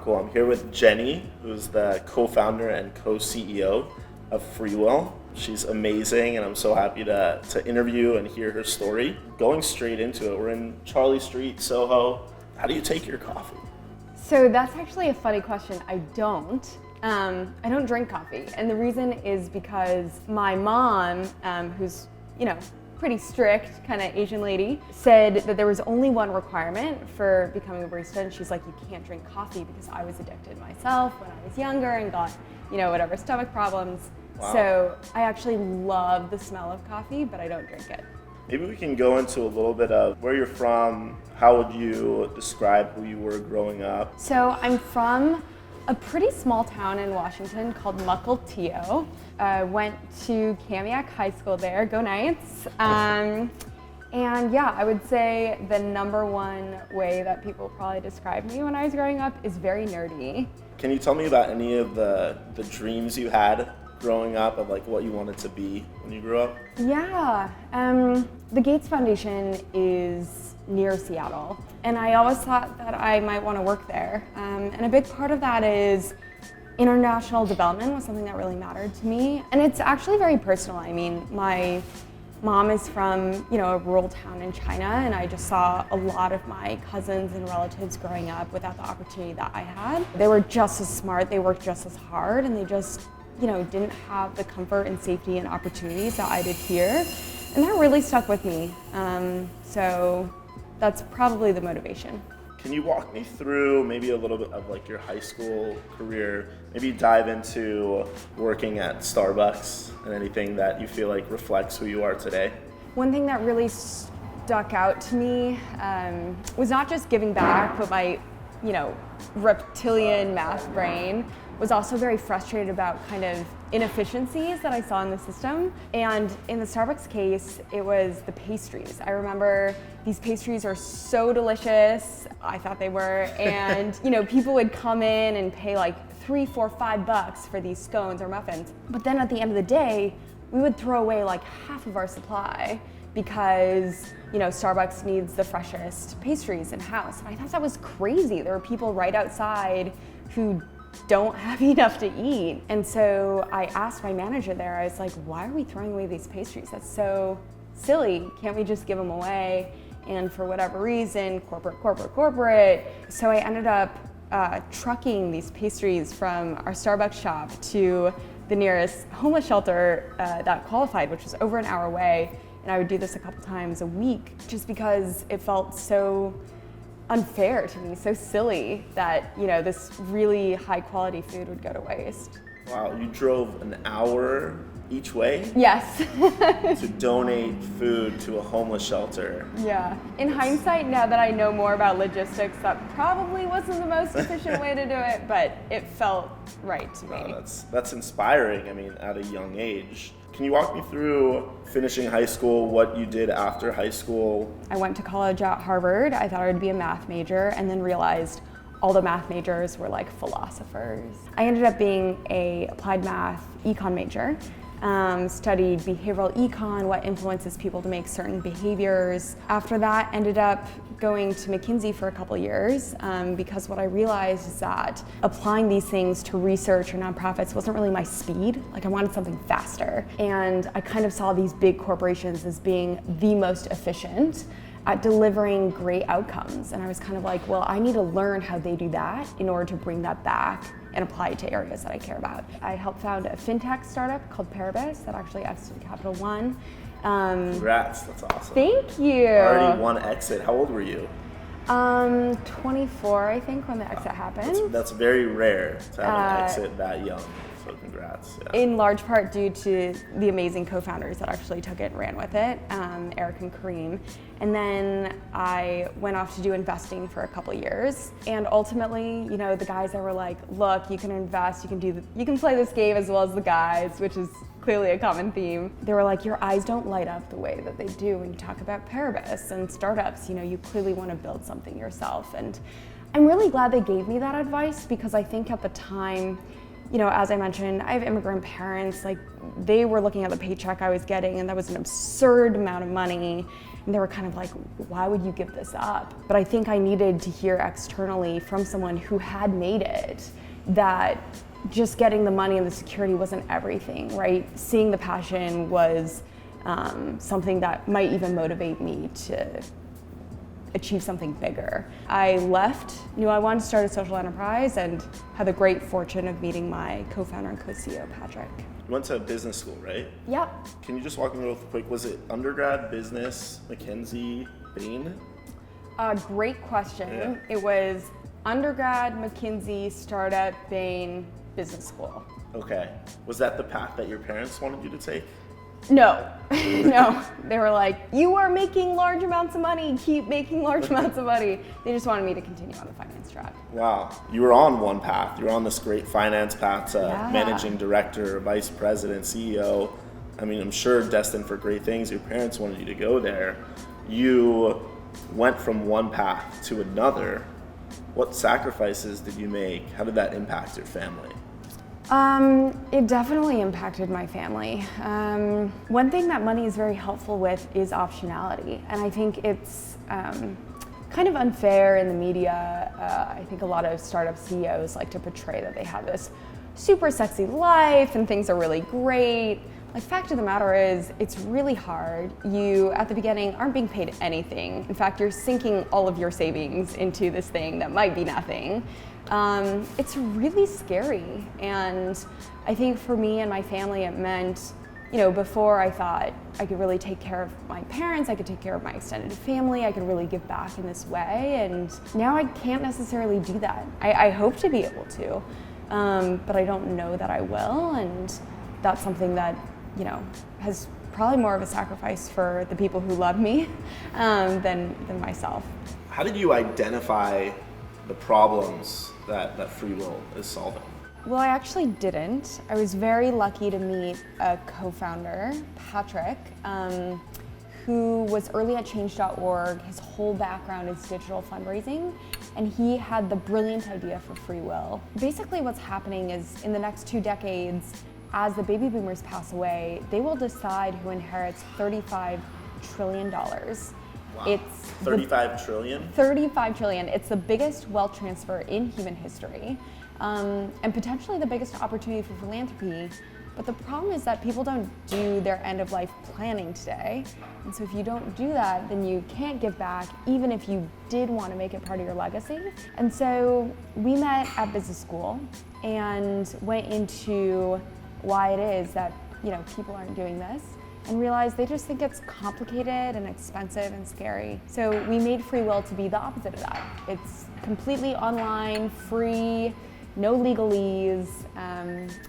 Cool. I'm here with Jenny, who's the co-founder and co-CEO of FreeWill. She's amazing, and I'm so happy to interview and hear her story. Going straight into it, we're in Charlie Street, Soho. How do you take your coffee? So that's actually a funny question. I don't drink coffee, and the reason is because my mom, who's pretty strict kind of Asian lady, said that there was only one requirement for becoming a barista, and she's like, you can't drink coffee, because I was addicted myself when I was younger and got whatever stomach problems. Wow. So I actually love the smell of coffee, but I don't drink it. Maybe we can go into a little bit of where you're from. How would you describe who you were growing up? So I'm from a pretty small town in Washington called Mukilteo. Went to Kamiak High School there, go Knights. And yeah, I would say the number one way that people probably describe me when I was growing up is very nerdy. Can you tell me about any of the dreams you had growing up, of like what you wanted to be when you grew up? Yeah, the Gates Foundation is near Seattle, and I always thought that I might want to work there. And a big part of that is international development was something that really mattered to me. And it's actually very personal. I mean, my mom is from, a rural town in China, and I just saw a lot of my cousins and relatives growing up without the opportunity that I had. They were just as smart, they worked just as hard, and they just, didn't have the comfort and safety and opportunities that I did here. And that really stuck with me. So that's probably the motivation. Can you walk me through maybe a little bit of like your high school career, maybe dive into working at Starbucks and anything that you feel like reflects who you are today? One thing that really stuck out to me was not just giving back, but my, reptilian math brain was also very frustrated about kind of inefficiencies that I saw in the system. And in the Starbucks case, it was the pastries. I remember these pastries are so delicious, I thought they were, and people would come in and pay like $3, $4, $5 for these scones or muffins. But then at the end of the day, we would throw away like half of our supply because Starbucks needs the freshest pastries in-house. And I thought that was crazy. There were people right outside who don't have enough to eat. And so I asked my manager there, I was like, why are we throwing away these pastries? That's so silly. Can't we just give them away? And for whatever reason, corporate. So I ended up trucking these pastries from our Starbucks shop to the nearest homeless shelter that qualified, which was over an hour away. And I would do this a couple times a week just because it felt so unfair to me, so silly that this really high quality food would go to waste. Wow, you drove an hour each way? Yes. To donate food to a homeless shelter. Yeah. In hindsight, now that I know more about logistics, that probably wasn't the most efficient way to do it, but it felt right to me. Wow, that's inspiring. I mean, at a young age. Can you walk me through finishing high school, what you did after high school? I went to college at Harvard. I thought I would be a math major, and then realized all the math majors were like philosophers. I ended up being a applied math econ major. Studied behavioral econ, what influences people to make certain behaviors. After that, ended up going to McKinsey for a couple years because what I realized is that applying these things to research or nonprofits wasn't really my speed. Like I wanted something faster. And I kind of saw these big corporations as being the most efficient at delivering great outcomes. And I was kind of like, well, I need to learn how they do that in order to bring that back and apply it to areas that I care about. I helped found a fintech startup called Paribus that actually exited Capital One. Congrats, that's awesome. Thank you. Already one exit. How old were you? 24, I think, when the exit happened. That's very rare to have an exit that young. So congrats. Yeah. In large part due to the amazing co-founders that actually took it and ran with it, Eric and Kareem. And then I went off to do investing for a couple years. And ultimately, the guys that were like, look, you can invest, you can play this game as well as the guys, which is clearly a common theme. They were like, your eyes don't light up the way that they do when you talk about Paribus and startups. You clearly want to build something yourself. And I'm really glad they gave me that advice because I think at the time, as I mentioned, I have immigrant parents. Like, they were looking at the paycheck I was getting, and that was an absurd amount of money. And they were kind of like, why would you give this up? But I think I needed to hear externally from someone who had made it that just getting the money and the security wasn't everything, right? Seeing the passion was something that might even motivate me to achieve something bigger. I left, knew I wanted to start a social enterprise, and had the great fortune of meeting my co-founder and co-CEO, Patrick. You went to business school, right? Yep. Can you just walk me real quick? Was it undergrad, business, McKinsey, Bain? Great question. Yeah. It was undergrad, McKinsey, startup, Bain, business school. Okay. Was that the path that your parents wanted you to take? No, no. They were like, you are making large amounts of money, keep making large amounts of money. They just wanted me to continue on the finance track. Wow. You were on one path. You were on this great finance path to managing director, vice president, CEO. I mean, I'm sure destined for great things. Your parents wanted you to go there. You went from one path to another. What sacrifices did you make? How did that impact your family? It definitely impacted my family. One thing that money is very helpful with is optionality, and I think it's kind of unfair in the media. I think a lot of startup CEOs like to portray that they have this super sexy life and things are really great. Like, fact of the matter is, it's really hard. You, at the beginning, aren't being paid anything. In fact, you're sinking all of your savings into this thing that might be nothing. It's really scary. And I think for me and my family, it meant, before I thought I could really take care of my parents, I could take care of my extended family, I could really give back in this way. And now I can't necessarily do that. I hope to be able to, but I don't know that I will. And that's something that, has probably more of a sacrifice for the people who love me than myself. How did you identify the problems that FreeWill is solving? Well, I actually didn't. I was very lucky to meet a co-founder, Patrick, who was early at change.org. His whole background is digital fundraising, and he had the brilliant idea for FreeWill. Basically, what's happening is in the next 2 decades, as the baby boomers pass away, they will decide who inherits $35 trillion. Wow. It's 35 trillion? 35 trillion. It's the biggest wealth transfer in human history, and potentially the biggest opportunity for philanthropy. But the problem is that people don't do their end of life planning today. And so if you don't do that, then you can't give back, even if you did want to make it part of your legacy. And so we met at business school and went into why it is that people aren't doing this, and realized they just think it's complicated and expensive and scary. So we made FreeWill to be the opposite of that. It's completely online, free, no legalese,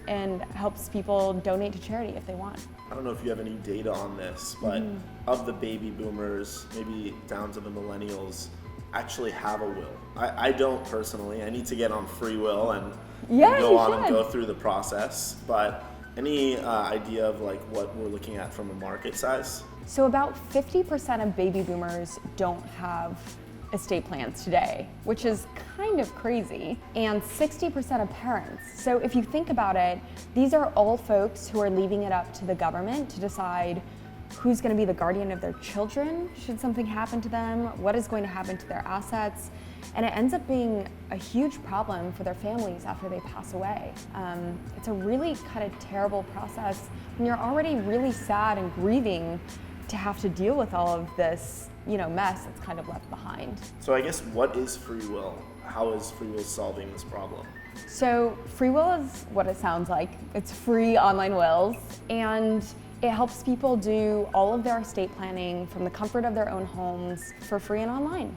and helps people donate to charity if they want. I don't know if you have any data on this, but of the baby boomers, maybe down to the millennials, actually have a will. I don't personally. I need to get on FreeWill and go on and go through the process. But any idea of like what we're looking at from a market size? So about 50% of baby boomers don't have estate plans today, which is kind of crazy, and 60% of parents. So if you think about it, these are all folks who are leaving it up to the government to decide who's going to be the guardian of their children should something happen to them, what is going to happen to their assets, and it ends up being a huge problem for their families after they pass away. It's a really kind of terrible process when you're already really sad and grieving to have to deal with all of this mess that's kind of left behind. So I guess what is FreeWill? How is FreeWill solving this problem? So FreeWill is what it sounds like. It's free online wills, and it helps people do all of their estate planning from the comfort of their own homes for free and online.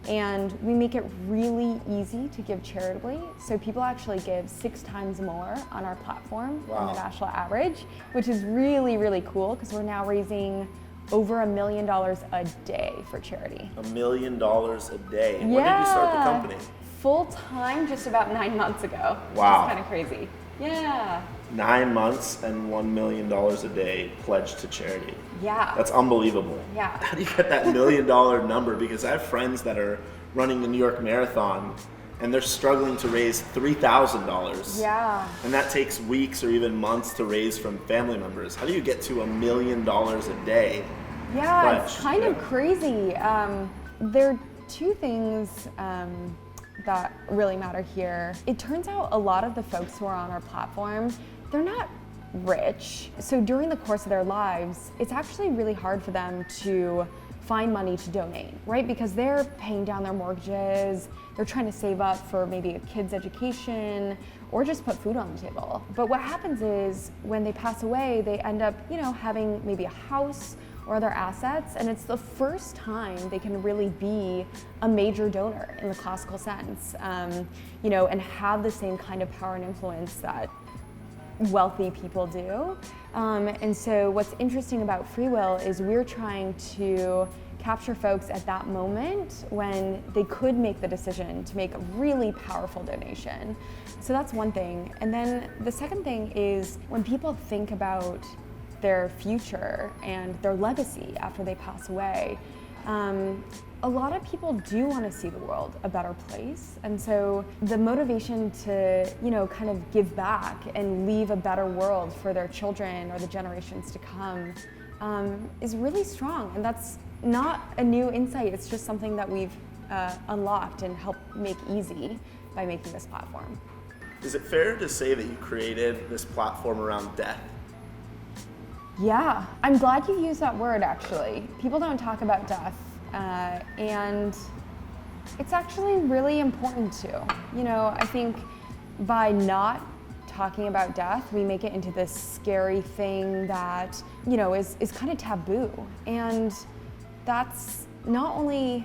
And we make it really easy to give charitably. So people actually give 6 times more on our platform than the national average, which is really, really cool because we're now raising over $1 million a day for charity. $1 million a day. And when did you start the company? Full time, just about 9 months ago. Wow. It's kind of crazy. Yeah. 9 months and $1 million a day pledged to charity. Yeah. That's unbelievable. Yeah. How do you get that $1 million number? Because I have friends that are running the New York Marathon and they're struggling to raise $3,000. Yeah. And that takes weeks or even months to raise from family members. How do you get to $1 million a day? Yeah, it's kind of crazy. There are two things that really matter here. It turns out a lot of the folks who are on our platform, they're not rich. So during the course of their lives, it's actually really hard for them to find money to donate, right? Because they're paying down their mortgages, they're trying to save up for maybe a kid's education, or just put food on the table. But what happens is when they pass away, they end up, having maybe a house or other assets, and it's the first time they can really be a major donor in the classical sense, and have the same kind of power and influence that wealthy people do. And so what's interesting about FreeWill is we're trying to capture folks at that moment when they could make the decision to make a really powerful donation. So that's one thing. And then the second thing is when people think about their future and their legacy after they pass away, a lot of people do want to see the world a better place. And so the motivation to, kind of give back and leave a better world for their children or the generations to come is really strong. And that's not a new insight. It's just something that we've unlocked and helped make easy by making this platform. Is it fair to say that you created this platform around death? Yeah, I'm glad you used that word, actually. People don't talk about death, and it's actually really important to. I think by not talking about death, we make it into this scary thing that, is kind of taboo. And that's not only,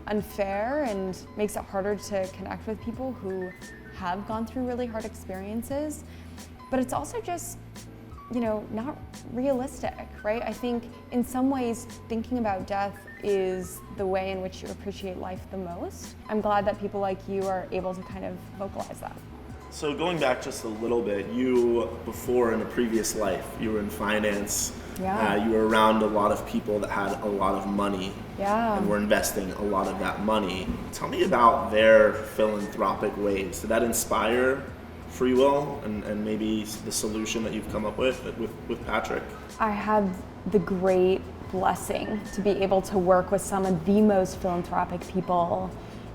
unfair and makes it harder to connect with people who have gone through really hard experiences, but it's also just not realistic, right? I think in some ways, thinking about death is the way in which you appreciate life the most. I'm glad that people like you are able to kind of vocalize that. So going back just a little bit, you, before in a previous life, you were in finance. Yeah. You were around a lot of people that had a lot of money. Yeah. And were investing a lot of that money. Tell me about their philanthropic ways. Did that inspire FreeWill and maybe the solution that you've come up with Patrick? I had the great blessing to be able to work with some of the most philanthropic people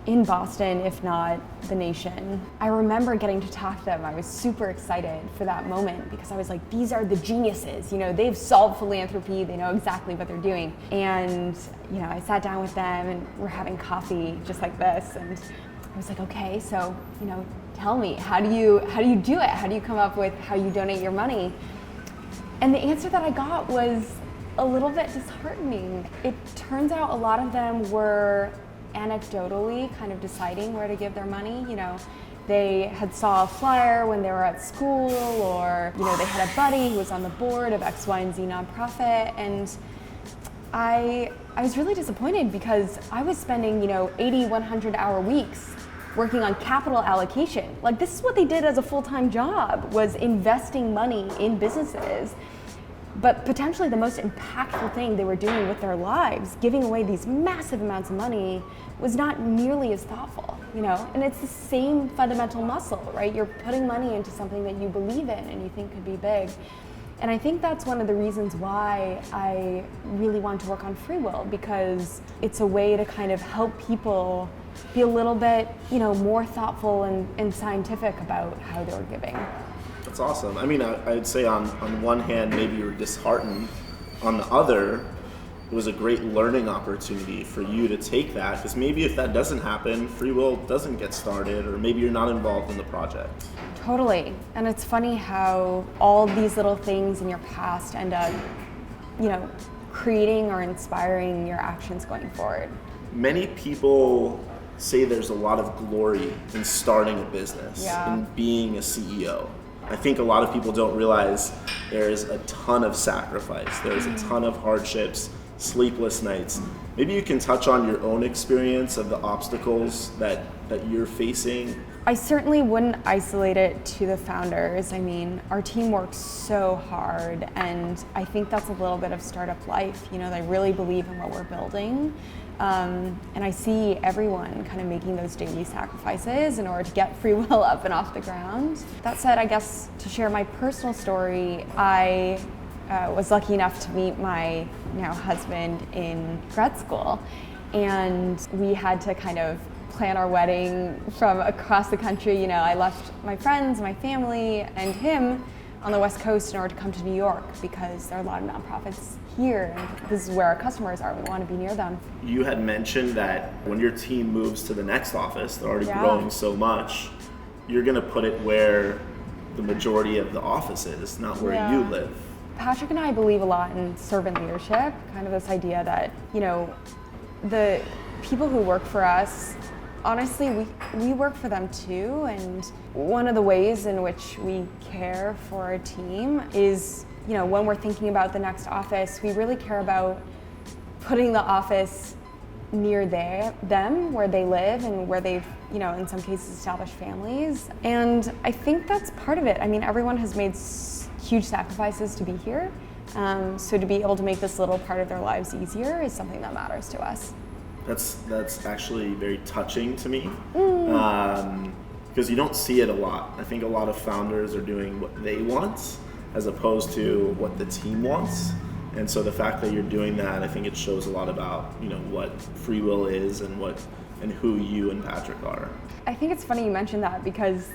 in Boston, if not the nation. I remember getting to talk to them. I was super excited for that moment because I was like, these are the geniuses. They've solved philanthropy. They know exactly what they're doing. And, I sat down with them and we're having coffee just like this. And I was like, okay, so, tell me, how do you do it? How do you come up with how you donate your money? And the answer that I got was a little bit disheartening. It turns out a lot of them were anecdotally kind of deciding where to give their money. They had saw a flyer when they were at school, or, they had a buddy who was on the board of X, Y, and Z nonprofit. And I was really disappointed because I was spending, 80, 100-hour weeks working on capital allocation. Like, this is what they did as a full-time job, was investing money in businesses. But potentially the most impactful thing they were doing with their lives, giving away these massive amounts of money, was not nearly as thoughtful, And it's the same fundamental muscle, right? You're putting money into something that you believe in and you think could be big. And I think that's one of the reasons why I really want to work on FreeWill, because it's a way to kind of help people be a little bit, more thoughtful and scientific about how they're giving. That's awesome. I mean, I'd say on one hand, maybe you're disheartened. On the other, it was a great learning opportunity for you to take that, because maybe if that doesn't happen, FreeWill doesn't get started, or maybe you're not involved in the project. Totally. And it's funny how all these little things in your past end up, creating or inspiring your actions going forward. Many people say there's a lot of glory in starting a business, and being a CEO. I think a lot of people don't realize there's a ton of sacrifice, there's a ton of hardships, sleepless nights. Maybe you can touch on your own experience of the obstacles that you're facing I certainly wouldn't isolate it to the founders. I mean, our team works so hard, and I think that's a little bit of startup life. You know, they really believe in what we're building. And I see everyone kind of making those daily sacrifices in order to get FreeWill up and off the ground. That said, I guess to share my personal story, I was lucky enough to meet my now husband in grad school, and we had to kind of plan our wedding from across the country. You know, I left my friends, my family, and him on the West Coast in order to come to New York because there are a lot of nonprofits here, and this is where our customers are. We want to be near them. You had mentioned that when your team moves to the next office, they're already growing so much, you're going to put it where the majority of the office is, not where you live. Patrick and I believe a lot in servant leadership, kind of this idea that, you know, the people who work for us, honestly, we work for them too, and one of the ways in which we care for our team is, you know, when we're thinking about the next office, we really care about putting the office near them, where they live and where they've, you know, in some cases established families. And I think that's part of it. I mean, everyone has made huge sacrifices to be here, so to be able to make this little part of their lives easier is something that matters to us. That's actually very touching to me, because you don't see it a lot. I think a lot of founders are doing what they want as opposed to what the team wants. And so the fact that you're doing that, I think it shows a lot about, you know, what FreeWill is and who you and Patrick are. I think it's funny you mentioned that, because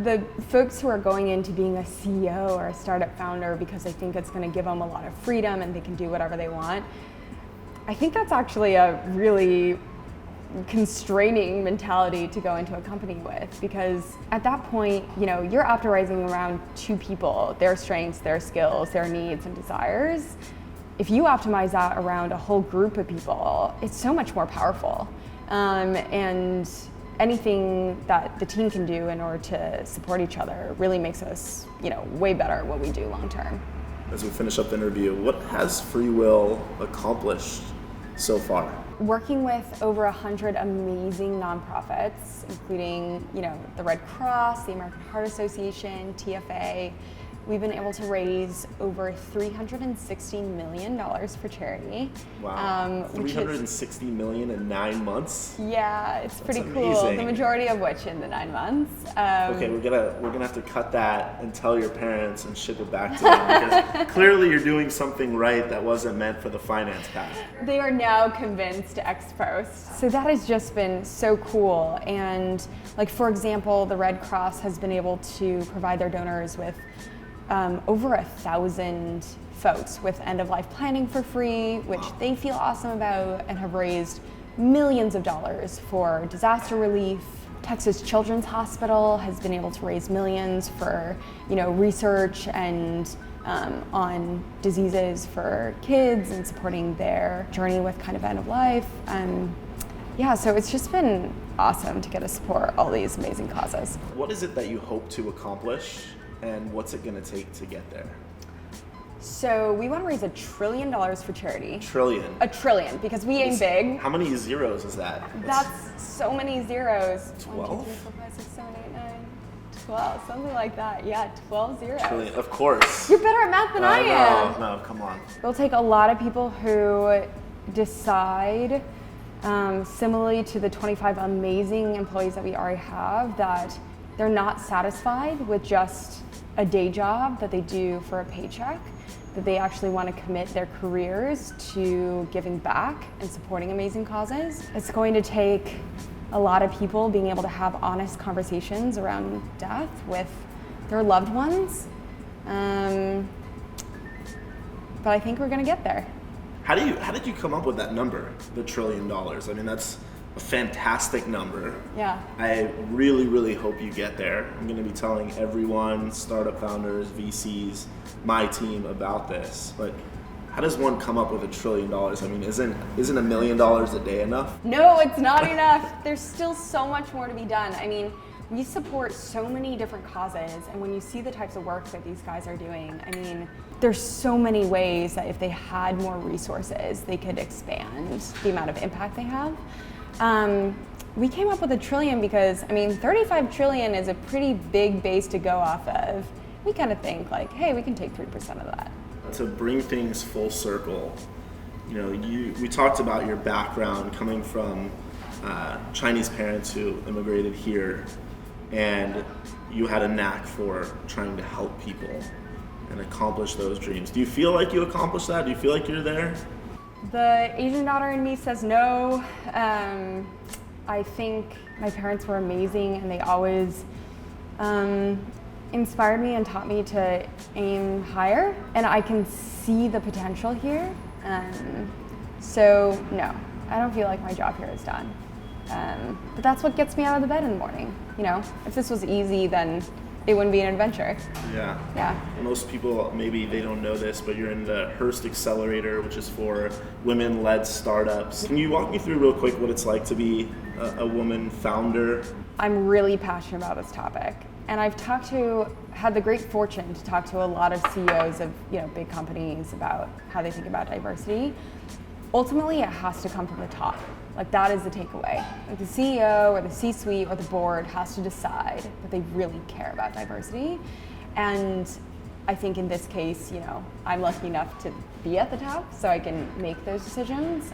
the folks who are going into being a CEO or a startup founder because they think it's going to give them a lot of freedom and they can do whatever they want, I think that's actually a really constraining mentality to go into a company with, because at that point, you know, you're optimizing around two people, their strengths, their skills, their needs and desires. If you optimize that around a whole group of people, it's so much more powerful. And anything that the team can do in order to support each other really makes us, you know, way better at what we do long term. As we finish up the interview, what has FreeWill accomplished so far? Working with over 100 amazing nonprofits, including, you know, the Red Cross, the American Heart Association, TFA, we've been able to raise over $360 million for charity. Wow, $360 million in 9 months? Yeah, it's pretty That's cool. amazing. The majority of which in the 9 months. Okay, we're gonna have to cut that and tell your parents and ship it back to them, because clearly you're doing something right that wasn't meant for the finance path. They are now convinced ex post. So that has just been so cool. And like, for example, the Red Cross has been able to provide their donors with over 1,000 folks with end-of-life planning for free, which they feel awesome about, and have raised millions of dollars for disaster relief. Texas Children's Hospital has been able to raise millions for, you know, research and on diseases for kids and supporting their journey with kind of end of life. Yeah, so it's just been awesome to get to support all these amazing causes. What is it that you hope to accomplish, and what's it going to take to get there? So we want to raise $1 trillion for charity. Trillion? $1 trillion, because we aim big. How many zeros is that? That's so many zeros. 12? 1, 2, 3, 4, 5, 6, 7, 8, 9, 12, something like that. Yeah, 12 zeros. Trillion, of course. You're better at math than I am. No, come on. It'll take a lot of people who decide, similarly to the 25 amazing employees that we already have, that they're not satisfied with just a day job that they do for a paycheck, that they actually want to commit their careers to giving back and supporting amazing causes. It's going to take a lot of people being able to have honest conversations around death with their loved ones. But I think we're going to get there. How did you come up with that number, the $1 trillion? I mean, that's a fantastic number. Yeah. I really, really hope you get there. I'm going to be telling everyone, startup founders, VCs, my team about this. But how does one come up with $1 trillion? I mean, isn't $1 million a day enough? No, it's not enough. There's still so much more to be done. I mean, we support so many different causes, and when you see the types of work that these guys are doing, I mean, there's so many ways that if they had more resources, they could expand the amount of impact they have. we came up with $1 trillion because, I mean, 35 trillion is a pretty big base to go off of. We kind of think like, hey, we can take 3% of that. To bring things full circle, we talked about your background coming from Chinese parents who immigrated here, and you had a knack for trying to help people and accomplish those dreams. Do you feel like you accomplished that? Do you feel like you're there? The Asian daughter in me says no. I think my parents were amazing, and they always inspired me and taught me to aim higher, and I can see the potential here. So no, I don't feel like my job here is done. But that's what gets me out of the bed in the morning. If this was easy, then it wouldn't be an adventure. Yeah. Most people, maybe they don't know this, but you're in the Hearst Accelerator, which is for women-led startups. Can you walk me through real quick what it's like to be a woman founder? I'm really passionate about this topic. And I've had the great fortune to talk to a lot of CEOs of big companies about how they think about diversity. Ultimately, it has to come from the top. Like, that is the takeaway. Like, the CEO or the C-suite or the board has to decide that they really care about diversity. And I think in this case, I'm lucky enough to be at the top, so I can make those decisions.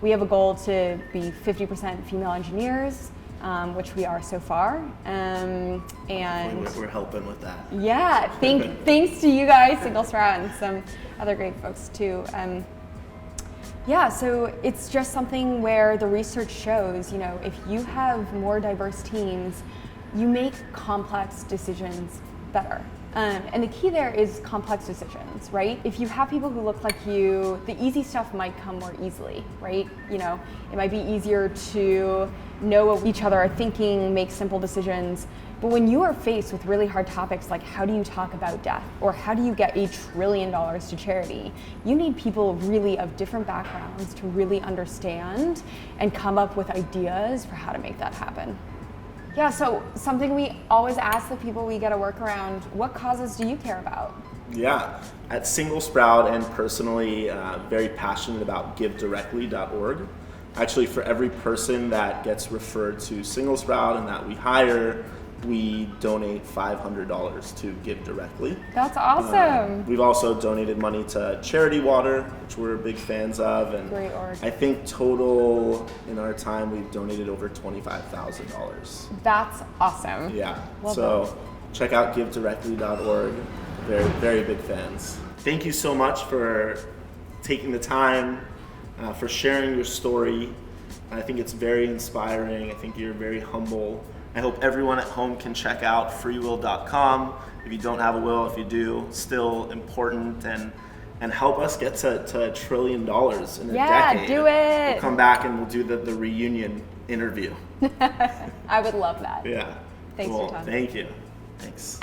We have a goal to be 50% female engineers, which we are so far. And we're helping with that. Yeah, thanks to you guys, SingleSprout, and some other great folks too. Yeah, so it's just something where the research shows, if you have more diverse teams, you make complex decisions better. And the key there is complex decisions, right? If you have people who look like you, the easy stuff might come more easily, right? It might be easier to know what each other are thinking, make simple decisions. But when you are faced with really hard topics like how do you talk about death, or how do you get $1 trillion to charity, you need people really of different backgrounds to really understand and come up with ideas for how to make that happen. Yeah, so something we always ask the people we get to work around, what causes do you care about? Yeah, at SingleSprout, and personally very passionate about givedirectly.org. Actually, for every person that gets referred to SingleSprout and that we hire, we donate $500 to Give Directly. That's awesome. We've also donated money to Charity Water, which we're big fans of. And great org. I think total in our time, we've donated over $25,000. That's awesome. Yeah. Love so that. Check out givedirectly.org. Very, very big fans. Thank you so much for taking the time, for sharing your story. I think it's very inspiring. I think you're very humble. I hope everyone at home can check out freewill.com. If you don't have a will, if you do, still important, and help us get to $1 trillion in a decade. Yeah, do it. We'll come back and we'll do the reunion interview. I would love that. Yeah. Thanks, cool. Natan. Thank you. Thanks.